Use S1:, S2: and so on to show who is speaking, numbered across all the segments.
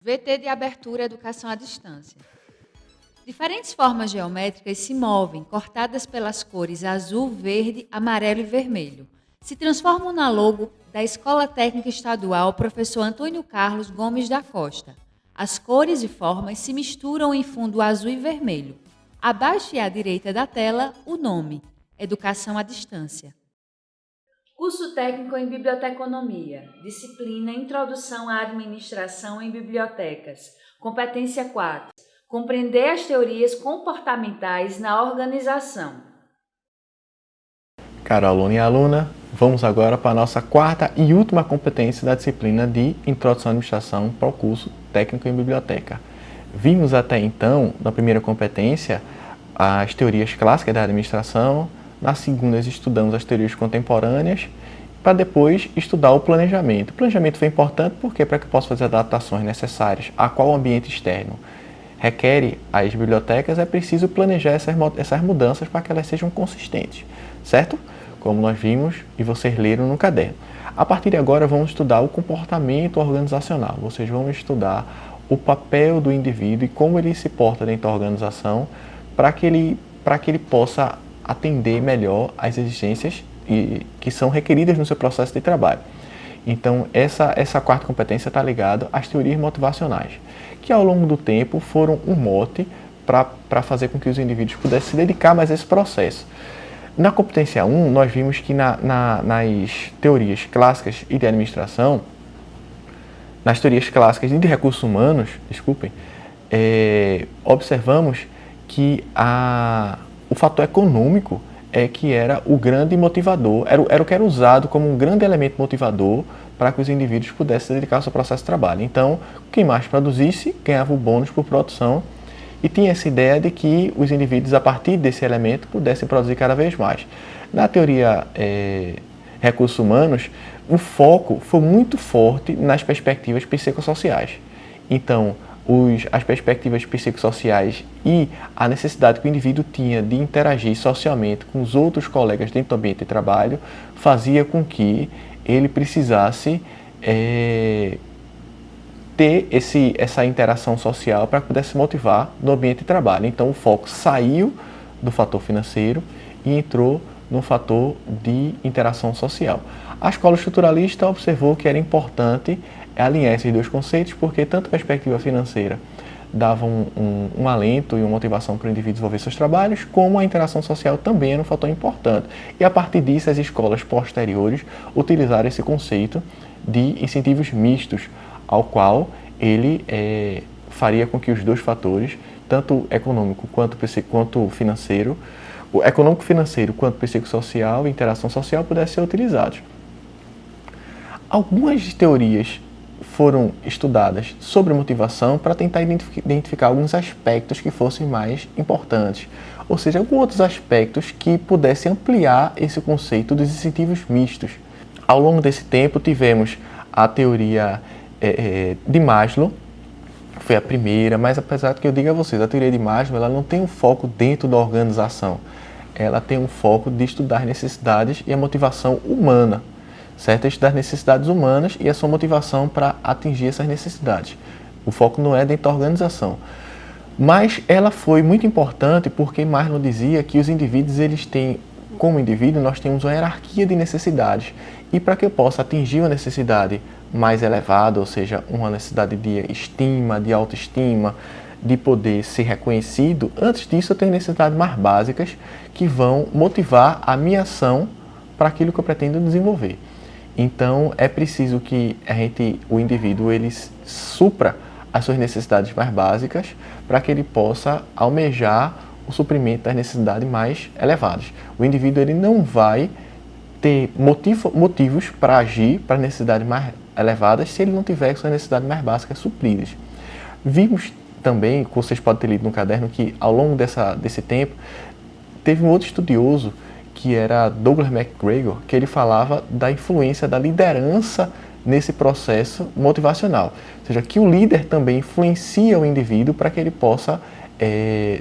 S1: VT de abertura Educação à Distância. Diferentes formas geométricas se movem, cortadas pelas cores azul, verde, amarelo e vermelho. Se transformam na logo da Escola Técnica Estadual Professor Antônio Carlos Gomes da Costa. As cores e formas se misturam em fundo azul e vermelho. Abaixo e à direita da tela, o nome: Educação à Distância. Curso técnico em Biblioteconomia. Disciplina Introdução à Administração em Bibliotecas. Competência 4. Compreender as teorias comportamentais na organização.
S2: Caro aluno e aluna, vamos agora para a nossa quarta e última competência da disciplina de Introdução à Administração para o curso técnico em Biblioteca. Vimos até então, na primeira competência, as teorias clássicas da administração. Na segunda, estudamos as teorias contemporâneas, para depois estudar o planejamento. O planejamento foi importante porque para que eu possa fazer adaptações necessárias a qual ambiente externo requer as bibliotecas, é preciso planejar essas mudanças para que elas sejam consistentes, certo? Como nós vimos e vocês leram no caderno. A partir de agora, vamos estudar o comportamento organizacional. Vocês vão estudar o papel do indivíduo e como ele se porta dentro da organização para que ele possa atender melhor às exigências que são requeridas no seu processo de trabalho. Então, essa quarta competência está ligada às teorias motivacionais, que ao longo do tempo foram um mote para fazer com que os indivíduos pudessem se dedicar mais a esse processo. Na competência 1, nós vimos que nas teorias clássicas e de administração, nas teorias clássicas e de recursos humanos, observamos que o fator econômico que era o grande motivador, era o que era usado como um grande elemento motivador para que os indivíduos pudessem se dedicar ao seu processo de trabalho. Então, quem mais produzisse ganhava o bônus por produção e tinha essa ideia de que os indivíduos, a partir desse elemento, pudessem produzir cada vez mais. Na teoria recursos humanos, o foco foi muito forte nas perspectivas psicossociais. Então, as perspectivas psicossociais e a necessidade que o indivíduo tinha de interagir socialmente com os outros colegas dentro do ambiente de trabalho fazia com que ele precisasse ter essa interação social para que pudesse se motivar no ambiente de trabalho. Então, o foco saiu do fator financeiro e entrou no fator de interação social. A escola estruturalista observou que era importante alinhar esses dois conceitos, porque tanto a perspectiva financeira dava um alento e uma motivação para o indivíduo desenvolver seus trabalhos, como a interação social também era um fator importante. E a partir disso, as escolas posteriores utilizaram esse conceito de incentivos mistos, ao qual ele faria com que os dois fatores, tanto econômico quanto financeiro, o econômico financeiro quanto psicossocial e interação social pudessem ser utilizados. Algumas teorias foram estudadas sobre motivação para tentar identificar alguns aspectos que fossem mais importantes, ou seja, alguns outros aspectos que pudessem ampliar esse conceito dos incentivos mistos. Ao longo desse tempo, tivemos a teoria de Maslow, foi a primeira, mas apesar de que eu diga a vocês, a teoria de Maslow ela não tem um foco dentro da organização, ela tem um foco de estudar necessidades e a motivação humana, certo? Estudar as necessidades humanas e a sua motivação para atingir essas necessidades. O foco não é dentro da organização. Mas ela foi muito importante porque Maslow dizia que os indivíduos, como indivíduo, nós temos uma hierarquia de necessidades. E para que eu possa atingir uma necessidade mais elevada, ou seja, uma necessidade de estima, de autoestima, de poder ser reconhecido, antes disso eu tenho necessidades mais básicas que vão motivar a minha ação para aquilo que eu pretendo desenvolver. Então, é preciso que o indivíduo ele supra as suas necessidades mais básicas para que ele possa almejar o suprimento das necessidades mais elevadas. O indivíduo ele não vai ter motivos para agir para as necessidades mais elevadas se ele não tiver suas necessidades mais básicas supridas. Vimos também, como vocês podem ter lido no caderno, que ao longo desse tempo, teve um outro estudioso que era Douglas MacGregor, que ele falava da influência da liderança nesse processo motivacional. Ou seja, que o líder também influencia o indivíduo para que ele possa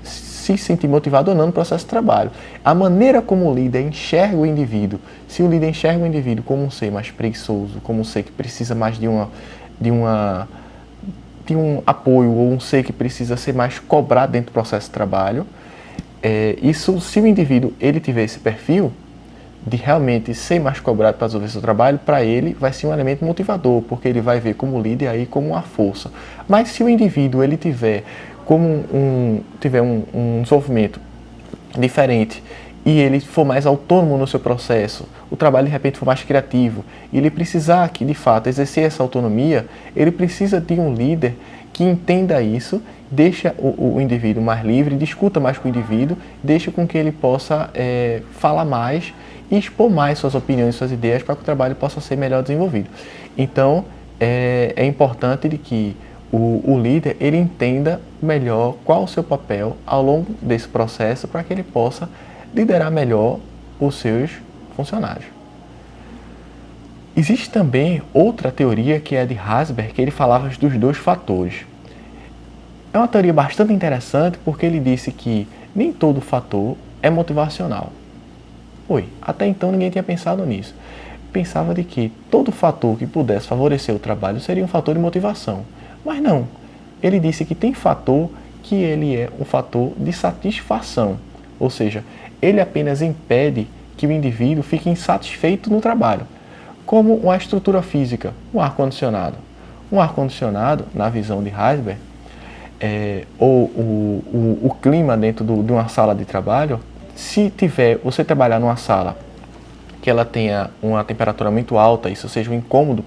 S2: se sentir motivado ou não no processo de trabalho. A maneira como o líder enxerga o indivíduo, se o líder enxerga o indivíduo como um ser mais preguiçoso, como um ser que precisa mais de uma de um apoio ou um ser que precisa ser mais cobrado dentro do processo de trabalho. Isso, se o indivíduo ele tiver esse perfil de realmente ser mais cobrado para desenvolver seu trabalho, para ele vai ser um elemento motivador, porque ele vai ver como líder aí como uma força. Mas se o indivíduo ele tiver um desenvolvimento diferente e ele for mais autônomo no seu processo, o trabalho de repente for mais criativo, e ele precisar que de fato exercer essa autonomia, ele precisa de um líder que entenda isso, deixa o indivíduo mais livre, discuta mais com o indivíduo, deixa com que ele possa falar mais e expor mais suas opiniões, suas ideias, para que o trabalho possa ser melhor desenvolvido. Então, é importante de que o líder ele entenda melhor qual o seu papel ao longo desse processo, para que ele possa liderar melhor os seus funcionários. Existe também outra teoria, que é de Herzberg, que ele falava dos 2 fatores. É uma teoria bastante interessante, porque ele disse que nem todo fator é motivacional. Até então ninguém tinha pensado nisso. Pensava de que todo fator que pudesse favorecer o trabalho seria um fator de motivação. Mas não. Ele disse que tem fator que ele é um fator de satisfação. Ou seja, ele apenas impede que o indivíduo fique insatisfeito no trabalho. Como uma estrutura física, um ar-condicionado. Um ar-condicionado, na visão de Herzberg, ou o clima dentro de uma sala de trabalho, se você trabalhar numa sala que ela tenha uma temperatura muito alta, isso seja um incômodo,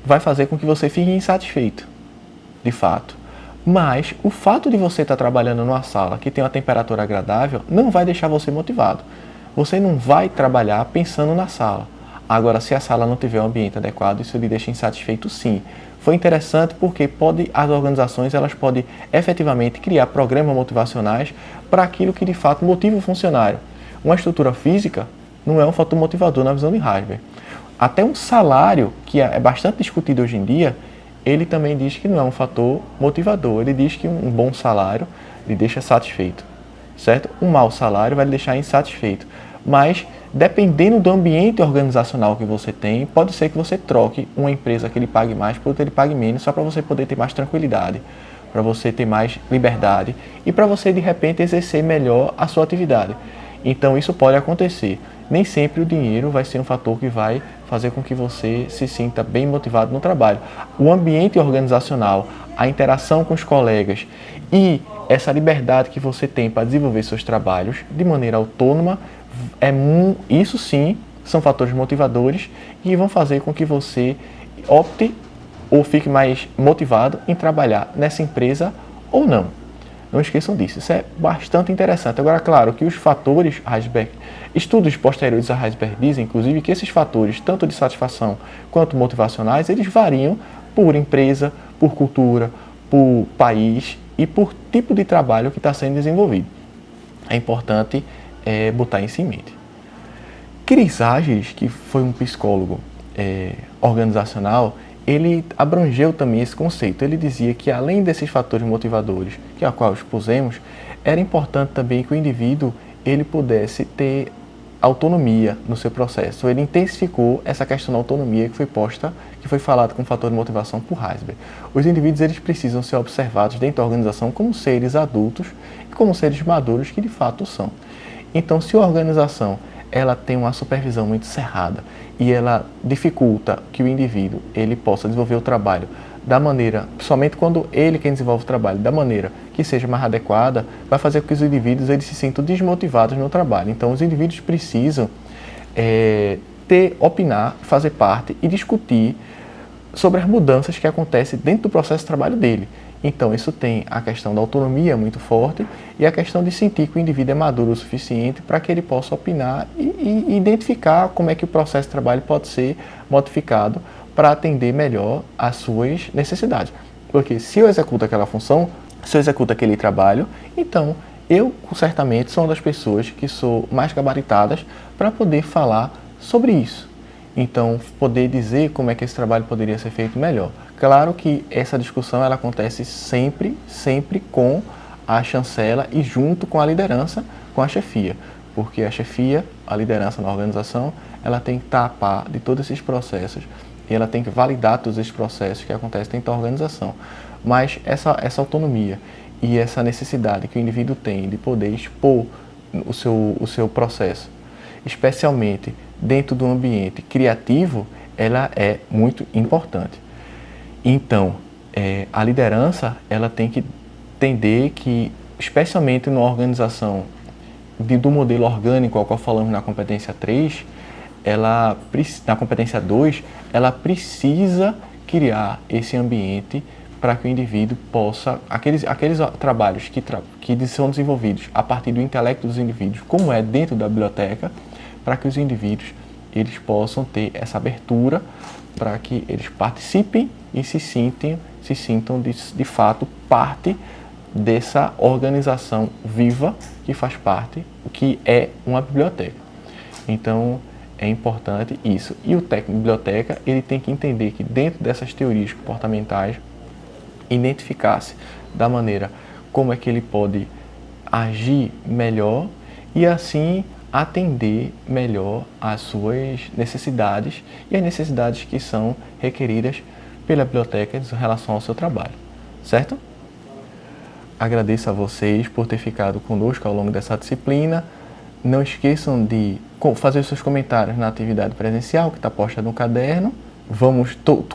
S2: vai fazer com que você fique insatisfeito, de fato. Mas o fato de você estar trabalhando numa sala que tem uma temperatura agradável não vai deixar você motivado. Você não vai trabalhar pensando na sala. Agora, se a sala não tiver um ambiente adequado, isso lhe deixa insatisfeito, sim. Foi interessante porque as organizações elas podem efetivamente criar programas motivacionais para aquilo que de fato motiva o funcionário. Uma estrutura física não é um fator motivador na visão de Herzberg. Até um salário, que é bastante discutido hoje em dia, ele também diz que não é um fator motivador. Ele diz que um bom salário lhe deixa satisfeito, certo? Um mau salário vai lhe deixar insatisfeito. Mas, dependendo do ambiente organizacional que você tem, pode ser que você troque uma empresa que lhe pague mais por outra que lhe pague menos, só para você poder ter mais tranquilidade, para você ter mais liberdade e para você, de repente, exercer melhor a sua atividade. Então, isso pode acontecer. Nem sempre o dinheiro vai ser um fator que vai fazer com que você se sinta bem motivado no trabalho. O ambiente organizacional, a interação com os colegas e essa liberdade que você tem para desenvolver seus trabalhos de maneira autônoma, isso sim são fatores motivadores e vão fazer com que você opte ou fique mais motivado em trabalhar nessa empresa ou não. Não esqueçam disso, isso é bastante interessante. Agora, claro que os fatores, estudos posteriores a Herzberg dizem, inclusive, que esses fatores, tanto de satisfação quanto motivacionais, eles variam por empresa, por cultura, por país e por tipo de trabalho que está sendo desenvolvido. É importante botar isso em mente. Chris Agius, que foi um psicólogo organizacional, ele abrangeu também esse conceito. Ele dizia que, além desses fatores motivadores, que é a qual expusemos, era importante também que o indivíduo ele pudesse ter autonomia no seu processo. Ele intensificou essa questão da autonomia que foi falado como fator de motivação por Herzberg. Os indivíduos eles precisam ser observados dentro da organização como seres adultos e como seres maduros que de fato são. Então, se a organização ela tem uma supervisão muito cerrada e ela dificulta que o indivíduo ele possa desenvolver o trabalho da maneira, somente quando ele quem desenvolve o trabalho, da maneira que seja mais adequada, vai fazer com que os indivíduos eles se sintam desmotivados no trabalho. Então, os indivíduos precisam opinar, fazer parte e discutir sobre as mudanças que acontecem dentro do processo de trabalho dele. Então, isso tem a questão da autonomia muito forte e a questão de sentir que o indivíduo é maduro o suficiente para que ele possa opinar e identificar como é que o processo de trabalho pode ser modificado para atender melhor às suas necessidades. Porque se eu executo aquela função, se eu executo aquele trabalho, então eu certamente sou uma das pessoas que sou mais gabaritadas para poder falar sobre isso. Então, poder dizer como é que esse trabalho poderia ser feito melhor. Claro que essa discussão ela acontece sempre com a chancela e junto com a liderança, com a chefia. Porque a chefia, a liderança na organização, ela tem que estar a par de todos esses processos e ela tem que validar todos esses processos que acontecem dentro da organização. Mas essa autonomia e essa necessidade que o indivíduo tem de poder expor o seu processo, especialmente dentro do ambiente criativo, ela é muito importante. Então, a liderança ela tem que entender que, especialmente numa organização do modelo orgânico, ao qual falamos na competência 3, na competência 2, ela precisa criar esse ambiente para que o indivíduo possa, aqueles trabalhos que são desenvolvidos a partir do intelecto dos indivíduos, como é dentro da biblioteca, para que os indivíduos eles possam ter essa abertura para que eles participem e se sintam de fato parte dessa organização viva que faz parte, que é uma biblioteca. Então, é importante isso. E o técnico de biblioteca, ele tem que entender que dentro dessas teorias comportamentais, identificar-se da maneira como é que ele pode agir melhor e assim atender melhor às suas necessidades e as necessidades que são requeridas pela biblioteca em relação ao seu trabalho, certo? Agradeço a vocês por ter ficado conosco ao longo dessa disciplina. Não esqueçam de fazer seus comentários na atividade presencial que está posta no caderno.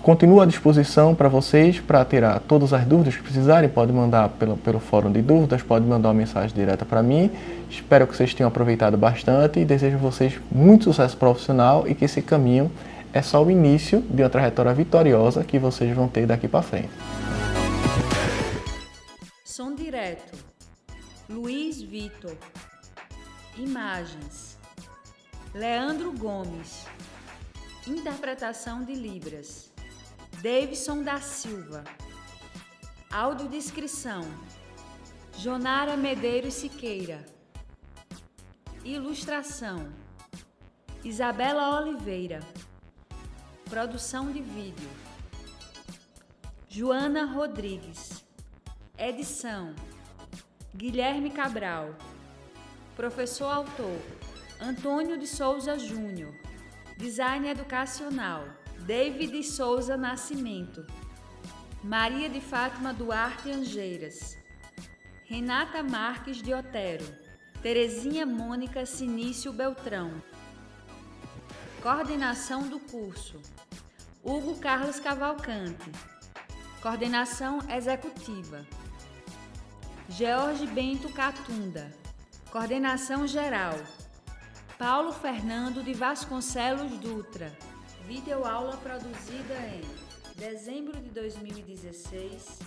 S2: Continuo à disposição para vocês para tirar todas as dúvidas que precisarem. Pode mandar pelo fórum de dúvidas, pode mandar uma mensagem direta para mim. Espero que vocês tenham aproveitado bastante e desejo a vocês muito sucesso profissional e que esse caminho é só o início de uma trajetória vitoriosa que vocês vão ter daqui para frente.
S1: Som direto, Luiz Vitor. Imagens, Leandro Gomes. Interpretação de Libras, Davidson da Silva. Audiodescrição, Jonara Medeiros Siqueira. Ilustração, Isabela Oliveira. Produção de vídeo, Joana Rodrigues. Edição, Guilherme Cabral. Professor autor, Antônio de Souza Júnior. Design educacional, David Souza Nascimento. Maria de Fátima Duarte Angeiras. Renata Marques de Otero. Terezinha Mônica Sinício Beltrão. Coordenação do curso, Hugo Carlos Cavalcante. Coordenação executiva, George Bento Catunda. Coordenação geral, Paulo Fernando de Vasconcelos Dutra. Videoaula produzida em dezembro de 2016.